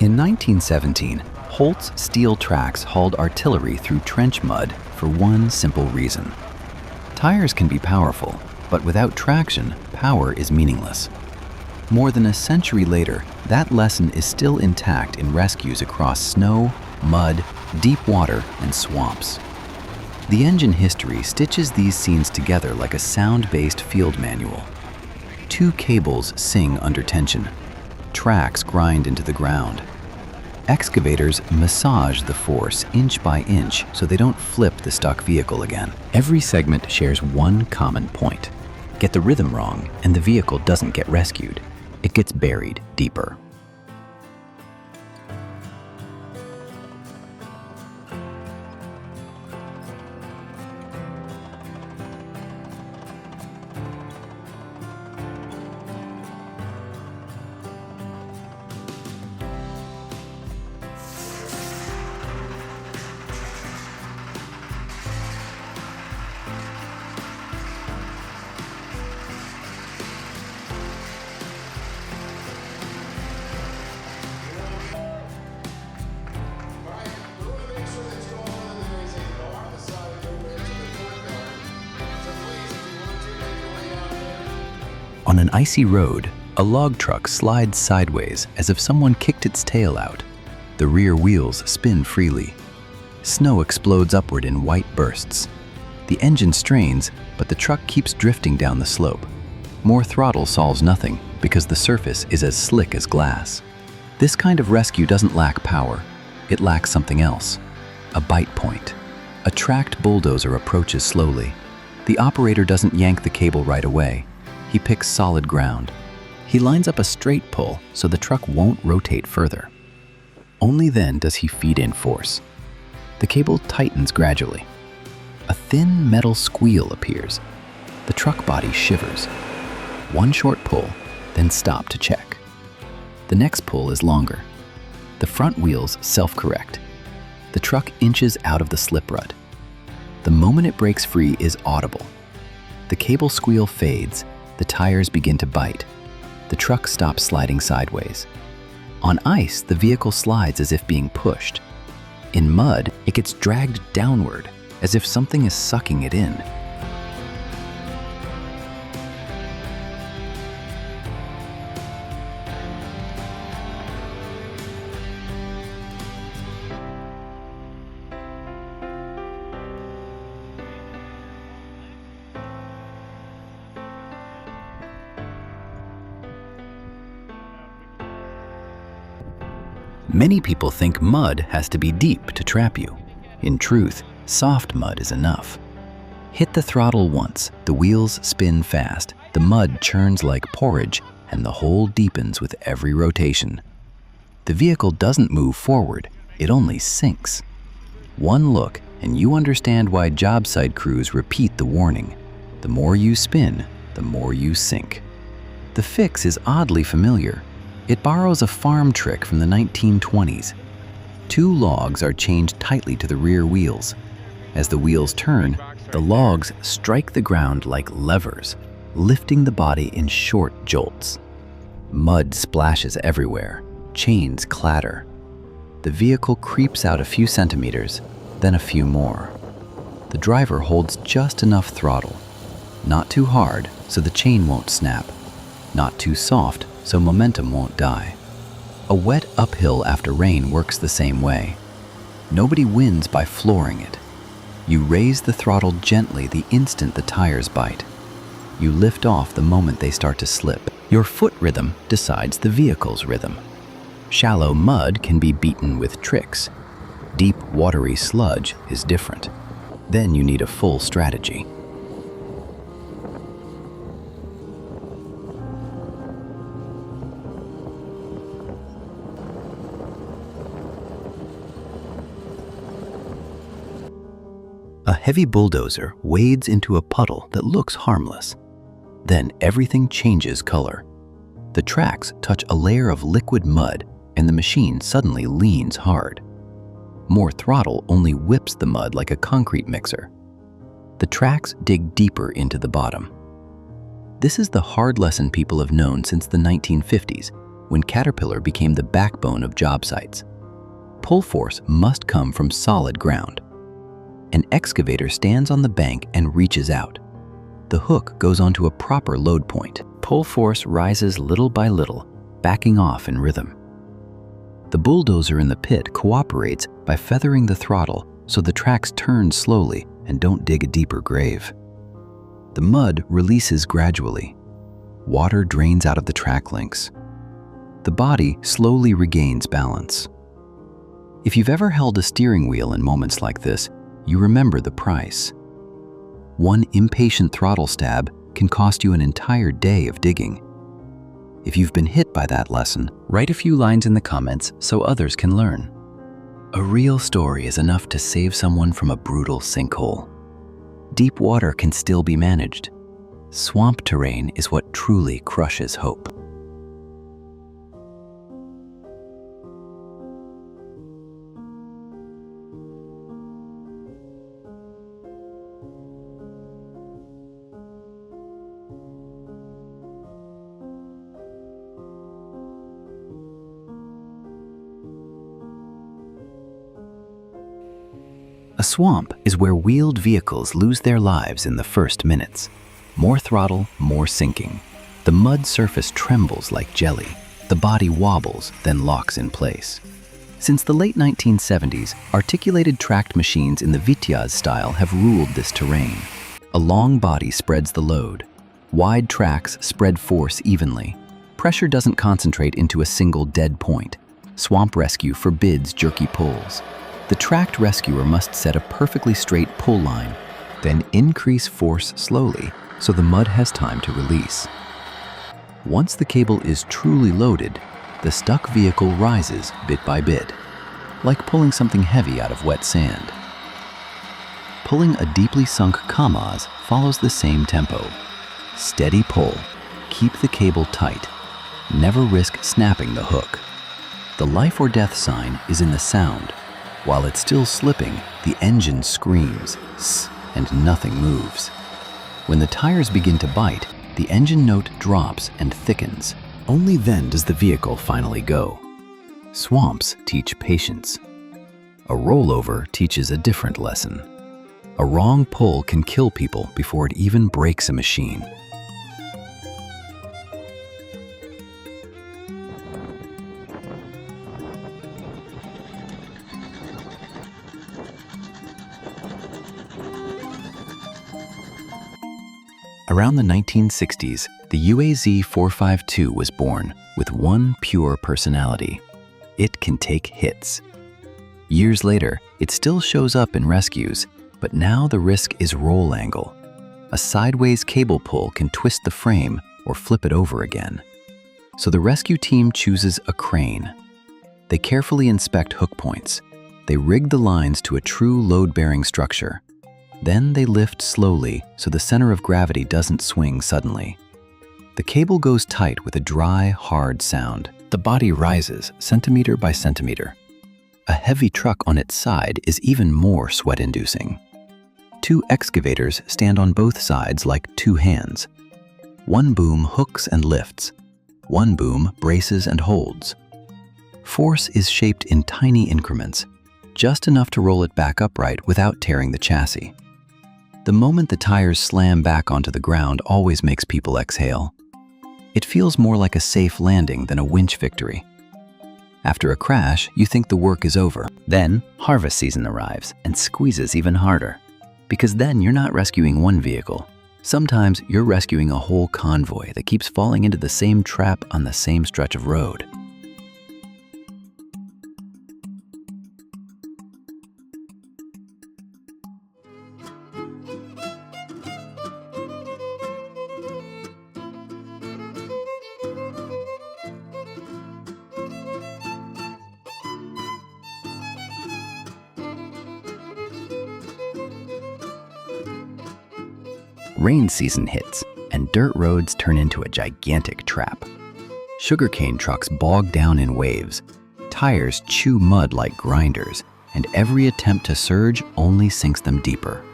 In 1917, Holt's steel tracks hauled artillery through trench mud for one simple reason. Tires can be powerful, but without traction, power is meaningless. More than a century later, that lesson is still intact in rescues across snow, mud, deep water, and swamps. The engine history stitches these scenes together like a sound-based field manual. Two cables sing under tension. Tracks grind into the ground. Excavators massage the force inch by inch so they don't flip the stuck vehicle again. Every segment shares one common point. Get the rhythm wrong, and the vehicle doesn't get rescued. It gets buried deeper. On an icy road, a log truck slides sideways as if someone kicked its tail out. The rear wheels spin freely. Snow explodes upward in white bursts. The engine strains, but the truck keeps drifting down the slope. More throttle solves nothing because the surface is as slick as glass. This kind of rescue doesn't lack power. It lacks something else. A bite point. A tracked bulldozer approaches slowly. The operator doesn't yank the cable right away. He picks solid ground. He lines up a straight pull so the truck won't rotate further. Only then does he feed in force. The cable tightens gradually. A thin metal squeal appears. The truck body shivers. One short pull, then stop to check. The next pull is longer. The front wheels self-correct. The truck inches out of the slip rut. The moment it breaks free is audible. The cable squeal fades. The tires begin to bite. The truck stops sliding sideways. On ice, the vehicle slides as if being pushed. In mud, it gets dragged downward, as if something is sucking it in. Many people think mud has to be deep to trap you. In truth, soft mud is enough. Hit the throttle once, the wheels spin fast, the mud churns like porridge, and the hole deepens with every rotation. The vehicle doesn't move forward, it only sinks. One look, and you understand why job site crews repeat the warning. The more you spin, the more you sink. The fix is oddly familiar. It borrows a farm trick from the 1920s. Two logs are chained tightly to the rear wheels. As the wheels turn, the logs strike the ground like levers, lifting the body in short jolts. Mud splashes everywhere, chains clatter. The vehicle creeps out a few centimeters, then a few more. The driver holds just enough throttle. Not too hard, so the chain won't snap. Not too soft, so momentum won't die. A wet uphill after rain works the same way. Nobody wins by flooring it. You raise the throttle gently the instant the tires bite. You lift off the moment they start to slip. Your foot rhythm decides the vehicle's rhythm. Shallow mud can be beaten with tricks. Deep, watery sludge is different. Then you need a full strategy. A heavy bulldozer wades into a puddle that looks harmless. Then everything changes color. The tracks touch a layer of liquid mud, and the machine suddenly leans hard. More throttle only whips the mud like a concrete mixer. The tracks dig deeper into the bottom. This is the hard lesson people have known since the 1950s. when Caterpillar became the backbone of job sites. Pull force must come from solid ground. An excavator stands on the bank and reaches out. The hook goes onto a proper load point. Pull force rises little by little, backing off in rhythm. The bulldozer in the pit cooperates by feathering the throttle so the tracks turn slowly and don't dig a deeper grave. The mud releases gradually. Water drains out of the track links. The body slowly regains balance. If you've ever held a steering wheel in moments like this, you remember the price. One impatient throttle stab can cost you an entire day of digging. If you've been hit by that lesson, write a few lines in the comments so others can learn. A real story is enough to save someone from a brutal sinkhole. Deep water can still be managed. Swamp terrain is what truly crushes hope. A swamp is where wheeled vehicles lose their lives in the first minutes. More throttle, more sinking. The mud surface trembles like jelly. The body wobbles, then locks in place. Since the late 1970s, articulated tracked machines in the Vitiaz style have ruled this terrain. A long body spreads the load. Wide tracks spread force evenly. Pressure doesn't concentrate into a single dead point. Swamp rescue forbids jerky pulls. The tracked rescuer must set a perfectly straight pull line, then increase force slowly so the mud has time to release. Once the cable is truly loaded, the stuck vehicle rises bit by bit, like pulling something heavy out of wet sand. Pulling a deeply sunk Kamaz follows the same tempo. Steady pull, keep the cable tight, never risk snapping the hook. The life or death sign is in the sound. While it's still slipping, the engine screams, "Sss," and nothing moves. When the tires begin to bite, the engine note drops and thickens. Only then does the vehicle finally go. Swamps teach patience. A rollover teaches a different lesson. A wrong pull can kill people before it even breaks a machine. Around the 1960s, the UAZ 452 was born with one pure personality. It can take hits. Years later, it still shows up in rescues, but now the risk is roll angle. A sideways cable pull can twist the frame or flip it over again. So the rescue team chooses a crane. They carefully inspect hook points. They rig the lines to a true load-bearing structure. Then they lift slowly so the center of gravity doesn't swing suddenly. The cable goes tight with a dry, hard sound. The body rises centimeter by centimeter. A heavy truck on its side is even more sweat-inducing. Two excavators stand on both sides like two hands. One boom hooks and lifts. One boom braces and holds. Force is shaped in tiny increments, just enough to roll it back upright without tearing the chassis. The moment the tires slam back onto the ground always makes people exhale. It feels more like a safe landing than a winch victory. After a crash, you think the work is over. Then, harvest season arrives and squeezes even harder. Because then you're not rescuing one vehicle. Sometimes you're rescuing a whole convoy that keeps falling into the same trap on the same stretch of road. Rain season hits, and dirt roads turn into a gigantic trap. Sugarcane trucks bog down in waves, tires chew mud like grinders, and every attempt to surge only sinks them deeper.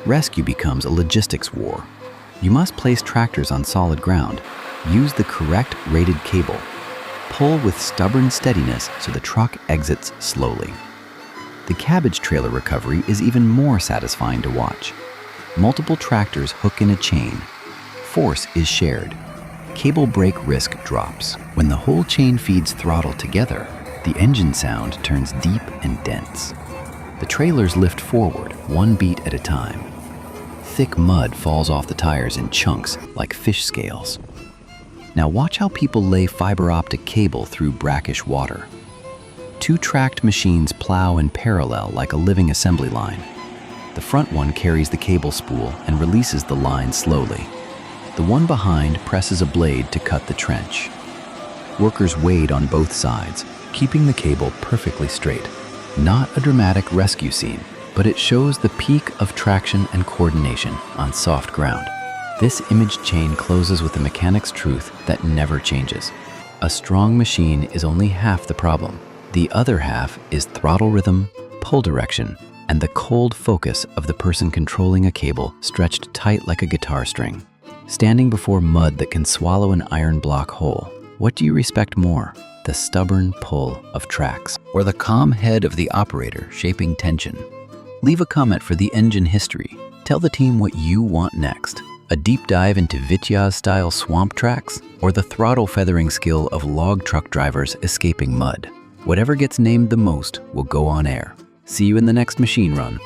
Rescue becomes a logistics war. You must place tractors on solid ground, use the correct rated cable, Pull with stubborn steadiness so the truck exits slowly. The cabbage trailer recovery is even more satisfying to watch. Multiple tractors hook in a chain. Force is shared. Cable brake risk drops. When the whole chain feeds throttle together, the engine sound turns deep and dense. The trailers lift forward, one beat at a time. Thick mud falls off the tires in chunks like fish scales. Now watch how people lay fiber optic cable through brackish water. Two tracked machines plow in parallel like a living assembly line. The front one carries the cable spool and releases the line slowly. The one behind presses a blade to cut the trench. Workers wade on both sides, keeping the cable perfectly straight. Not a dramatic rescue scene, but it shows the peak of traction and coordination on soft ground. This image chain closes with the mechanic's truth that never changes. A strong machine is only half the problem. The other half is throttle rhythm, pull direction, and the cold focus of the person controlling a cable stretched tight like a guitar string. Standing before mud that can swallow an iron block whole, what do you respect more? The stubborn pull of tracks, or the calm head of the operator shaping tension? Leave a comment for the engine history. Tell the team what you want next. A deep dive into Vityaz-style swamp tracks, or the throttle feathering skill of log truck drivers escaping mud? Whatever gets named the most will go on air. See you in the next machine run.